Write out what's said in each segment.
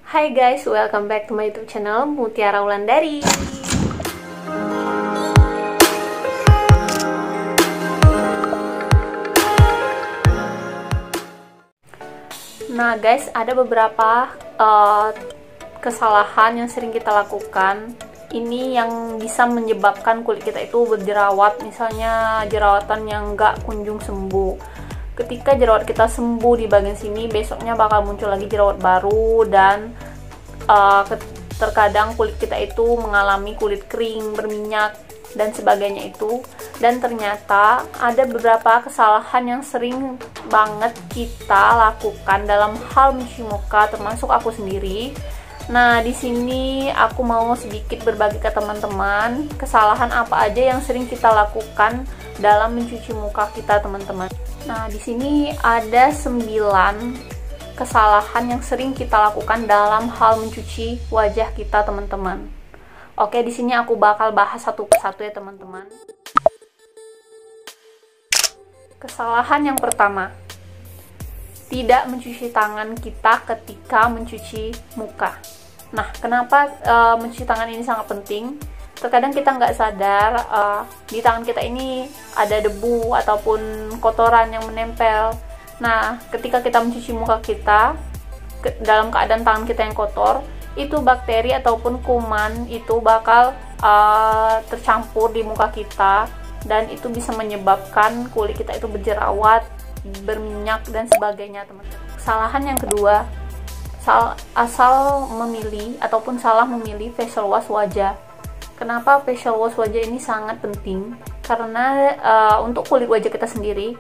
Hai guys, welcome back to my YouTube channel Mutiara Wulandari. Nah guys, ada beberapa kesalahan yang sering kita lakukan. Ini yang bisa menyebabkan kulit kita itu berjerawat. Misalnya jerawatan yang nggak kunjung sembuh. Ketika jerawat kita sembuh di bagian sini, besoknya bakal muncul lagi jerawat baru. Dan terkadang kulit kita itu mengalami kulit kering, berminyak, dan sebagainya itu. Dan ternyata ada beberapa kesalahan yang sering banget kita lakukan dalam hal mencuci muka, termasuk aku sendiri. Nah, di sini aku mau sedikit berbagi ke teman-teman kesalahan apa aja yang sering kita lakukan dalam mencuci muka kita, teman-teman. Nah, di sini ada 9 kesalahan yang sering kita lakukan dalam hal mencuci wajah kita, teman-teman. Oke, di sini aku bakal bahas satu persatu ya, teman-teman. Kesalahan yang pertama, tidak mencuci tangan kita ketika mencuci muka. Nah, kenapa mencuci tangan ini sangat penting? Terkadang kita nggak sadar di tangan kita ini ada debu ataupun kotoran yang menempel. Nah, ketika kita mencuci muka kita dalam keadaan tangan kita yang kotor, itu bakteri ataupun kuman itu bakal tercampur di muka kita, dan itu bisa menyebabkan kulit kita itu berjerawat, berminyak, dan sebagainya, teman-teman. Kesalahan yang kedua, asal memilih ataupun salah memilih facial wash wajah. Kenapa facial wash wajah ini sangat penting? Karena untuk kulit wajah kita sendiri,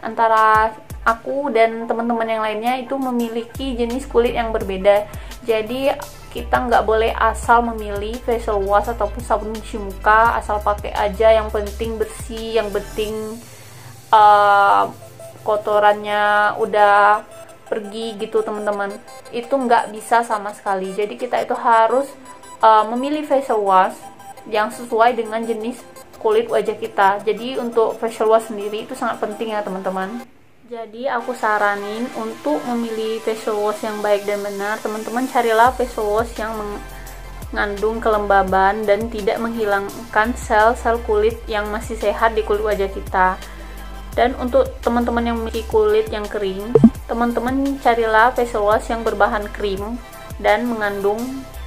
antara aku dan teman-teman yang lainnya itu memiliki jenis kulit yang berbeda. Jadi kita nggak boleh asal memilih facial wash ataupun sabun cuci muka, asal pakai aja, yang penting bersih, yang penting kotorannya udah pergi gitu, teman-teman. Itu nggak bisa sama sekali. Jadi kita itu harus memilih facial wash yang sesuai dengan jenis kulit wajah kita. Jadi untuk facial wash sendiri itu sangat penting ya, teman-teman. Jadi aku saranin untuk memilih facial wash yang baik dan benar, teman-teman carilah facial wash yang mengandung kelembaban dan tidak menghilangkan sel-sel kulit yang masih sehat di kulit wajah kita. Dan untuk teman-teman yang memiliki kulit yang kering, teman-teman carilah facial wash yang berbahan krim dan mengandung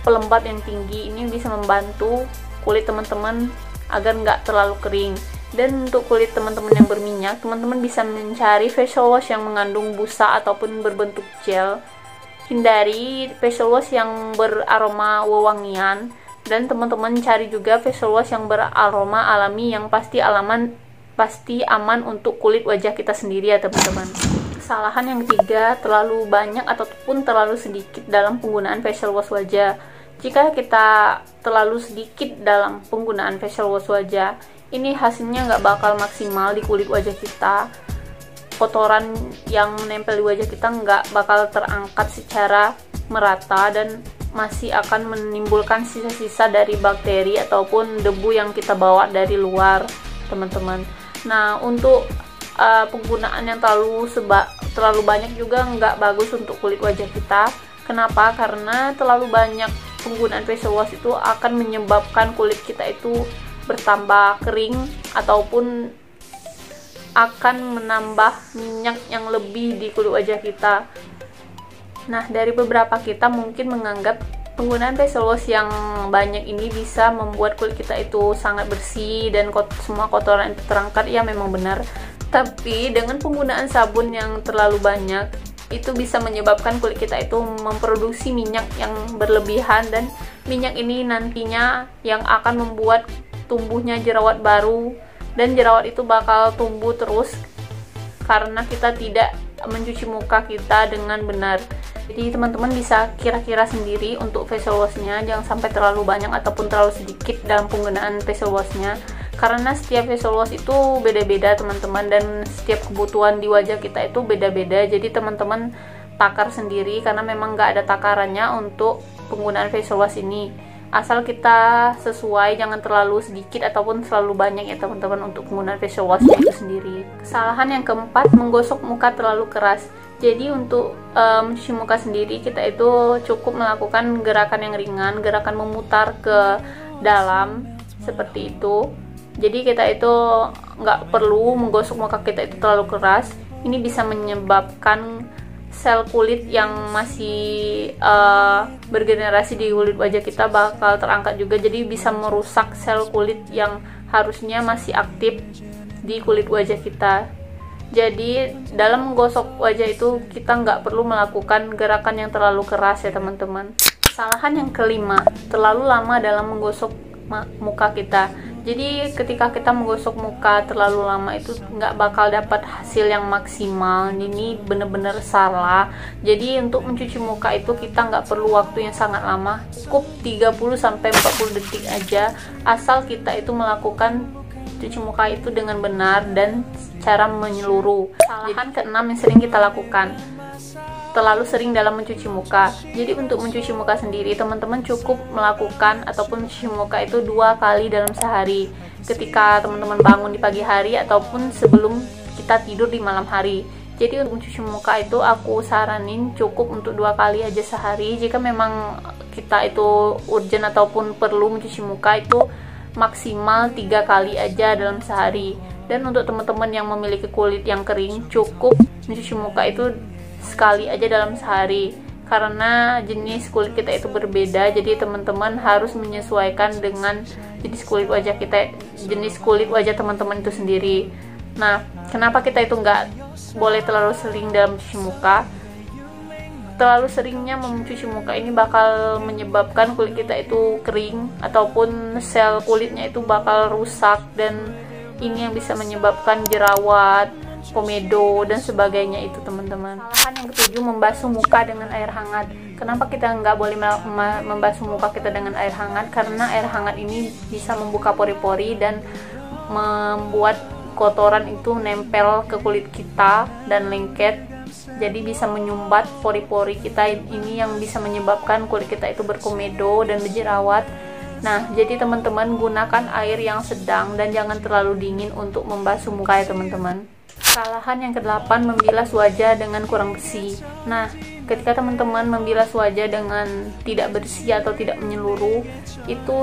pelembab yang tinggi. Ini bisa membantu kulit teman-teman agar nggak terlalu kering. Dan untuk kulit teman-teman yang berminyak, teman-teman bisa mencari facial wash yang mengandung busa ataupun berbentuk gel. Hindari facial wash yang beraroma wewangian, dan teman-teman cari juga facial wash yang beraroma alami yang pasti aman untuk kulit wajah kita sendiri ya, teman-teman. Kesalahan yang ketiga, terlalu banyak ataupun terlalu sedikit dalam penggunaan facial wash wajah. Jika kita terlalu sedikit dalam penggunaan facial wash wajah, ini hasilnya nggak bakal maksimal di kulit wajah kita. Kotoran yang menempel di wajah kita nggak bakal terangkat secara merata, dan masih akan menimbulkan sisa-sisa dari bakteri ataupun debu yang kita bawa dari luar, teman-teman. Nah, untuk penggunaan yang terlalu banyak juga nggak bagus untuk kulit wajah kita. Kenapa? Karena terlalu banyak penggunaan facial wash itu akan menyebabkan kulit kita itu bertambah kering ataupun akan menambah minyak yang lebih di kulit wajah kita. Nah, dari beberapa kita mungkin menganggap penggunaan facial wash yang banyak ini bisa membuat kulit kita itu sangat bersih dan semua kotoran itu terangkat. Ya, memang benar. Tapi dengan penggunaan sabun yang terlalu banyak, itu bisa menyebabkan kulit kita itu memproduksi minyak yang berlebihan, dan minyak ini nantinya yang akan membuat tumbuhnya jerawat baru, dan jerawat itu bakal tumbuh terus karena kita tidak mencuci muka kita dengan benar. Jadi teman-teman bisa kira-kira sendiri untuk facial washnya, jangan sampai terlalu banyak ataupun terlalu sedikit dalam penggunaan facial washnya, karena setiap facial wash itu beda-beda, teman-teman, dan setiap kebutuhan di wajah kita itu beda-beda. Jadi teman-teman takar sendiri, karena memang nggak ada takarannya untuk penggunaan facial wash ini. Asal kita sesuai, jangan terlalu sedikit ataupun terlalu banyak ya, teman-teman, untuk penggunaan facial wash itu sendiri. Kesalahan yang keempat, menggosok muka terlalu keras. Jadi untuk mencuci muka sendiri kita itu cukup melakukan gerakan yang ringan, gerakan memutar ke dalam seperti itu. Jadi kita itu nggak perlu menggosok muka kita itu terlalu keras. Ini bisa menyebabkan sel kulit yang masih bergenerasi di kulit wajah kita bakal terangkat juga. Jadi bisa merusak sel kulit yang harusnya masih aktif di kulit wajah kita. Jadi dalam menggosok wajah itu kita nggak perlu melakukan gerakan yang terlalu keras ya teman-teman. Kesalahan yang kelima, terlalu lama dalam menggosok muka kita. Jadi ketika kita menggosok muka terlalu lama itu nggak bakal dapat hasil yang maksimal. Ini bener-bener salah. Jadi untuk mencuci muka itu kita nggak perlu waktu yang sangat lama, cukup 30-40 detik aja, asal kita itu melakukan cuci muka itu dengan benar dan cara menyeluruh. Kesalahan keenam yang sering kita lakukan, terlalu sering dalam mencuci muka. Jadi untuk mencuci muka sendiri teman-teman cukup melakukan ataupun mencuci muka itu 2 kali dalam sehari, ketika teman-teman bangun di pagi hari ataupun sebelum kita tidur di malam hari. Jadi untuk mencuci muka itu aku saranin cukup untuk 2 kali aja sehari. Jika memang kita itu urgent ataupun perlu mencuci muka itu maksimal 3 kali aja dalam sehari. Dan untuk teman-teman yang memiliki kulit yang kering cukup mencuci muka itu sekali aja dalam sehari, karena jenis kulit kita itu berbeda. Jadi teman-teman harus menyesuaikan dengan jenis kulit wajah kita, jenis kulit wajah teman-teman itu sendiri. Nah, kenapa kita itu nggak boleh terlalu sering dalam mencuci muka? Terlalu seringnya mencuci muka ini bakal menyebabkan kulit kita itu kering ataupun sel kulitnya itu bakal rusak, dan ini yang bisa menyebabkan jerawat, komedo dan sebagainya itu teman-teman. Kesalahan yang ketujuh, membasuh muka dengan air hangat. Kenapa kita nggak boleh membasuh muka kita dengan air hangat? Karena air hangat ini bisa membuka pori-pori dan membuat kotoran itu nempel ke kulit kita dan lengket. Jadi bisa menyumbat pori-pori kita ini yang bisa menyebabkan kulit kita itu berkomedo dan berjerawat. Nah, jadi teman-teman gunakan air yang sedang dan jangan terlalu dingin untuk membasuh muka ya teman-teman. Kesalahan yang ke-8, membilas wajah dengan kurang bersih. Nah, ketika teman-teman membilas wajah dengan tidak bersih atau tidak menyeluruh, itu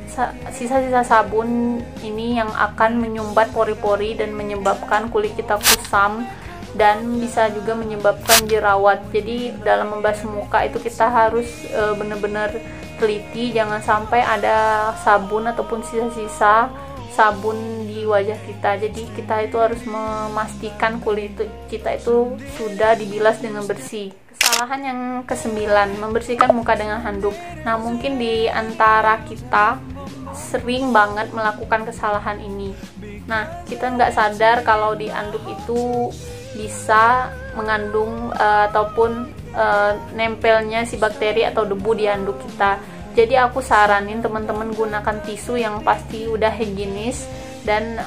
sisa-sisa sabun ini yang akan menyumbat pori-pori dan menyebabkan kulit kita kusam dan bisa juga menyebabkan jerawat. Jadi dalam membasuh muka itu kita harus benar-benar teliti, jangan sampai ada sabun ataupun sisa-sisa sabun di wajah kita. Jadi kita itu harus memastikan kulit kita itu sudah dibilas dengan bersih. Kesalahan yang ke-9, membersihkan muka dengan handuk. Nah, mungkin di antara kita sering banget melakukan kesalahan ini. Nah, kita nggak sadar kalau di handuk itu bisa mengandung ataupun nempelnya si bakteri atau debu di handuk kita. Jadi aku saranin teman-teman gunakan tisu yang pasti udah higienis dan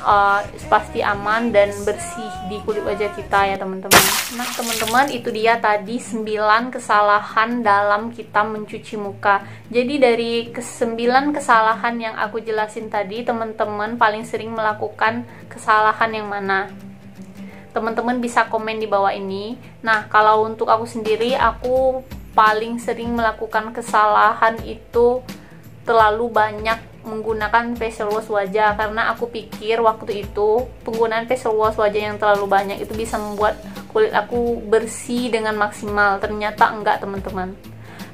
pasti aman dan bersih di kulit wajah kita ya teman-teman. Nah teman-teman, itu dia tadi 9 kesalahan dalam kita mencuci muka. Jadi dari ke-9 kesalahan yang aku jelasin tadi, teman-teman paling sering melakukan kesalahan yang mana? Teman-teman bisa komen di bawah ini. Nah, kalau untuk aku sendiri, aku paling sering melakukan kesalahan itu terlalu banyak menggunakan facial wash wajah, karena aku pikir waktu itu penggunaan facial wash wajah yang terlalu banyak itu bisa membuat kulit aku bersih dengan maksimal. Ternyata enggak teman-teman.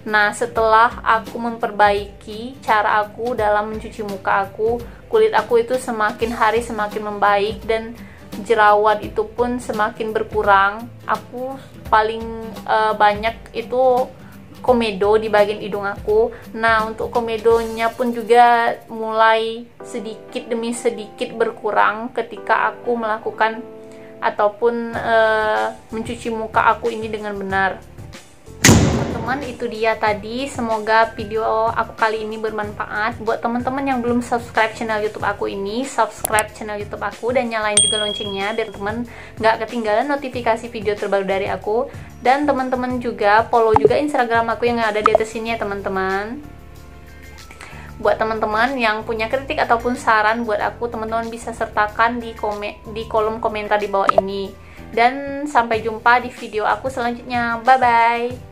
Nah, setelah aku memperbaiki cara aku dalam mencuci muka aku, kulit aku itu semakin hari semakin membaik dan jerawat itu pun semakin berkurang. Aku paling banyak itu komedo di bagian hidung aku. Nah, untuk komedonya pun juga mulai sedikit demi sedikit berkurang ketika aku melakukan ataupun mencuci muka aku ini dengan benar. Teman-teman, itu dia tadi. Semoga video aku kali ini bermanfaat. Buat teman-teman yang belum subscribe channel YouTube aku ini, subscribe channel YouTube aku dan nyalain juga loncengnya biar teman nggak ketinggalan notifikasi video terbaru dari aku. Dan teman-teman juga follow juga Instagram aku yang ada di atas sini ya teman-teman. Buat teman-teman yang punya kritik ataupun saran buat aku, teman-teman bisa sertakan di kolom komentar di bawah ini. Dan sampai jumpa di video aku selanjutnya. Bye bye.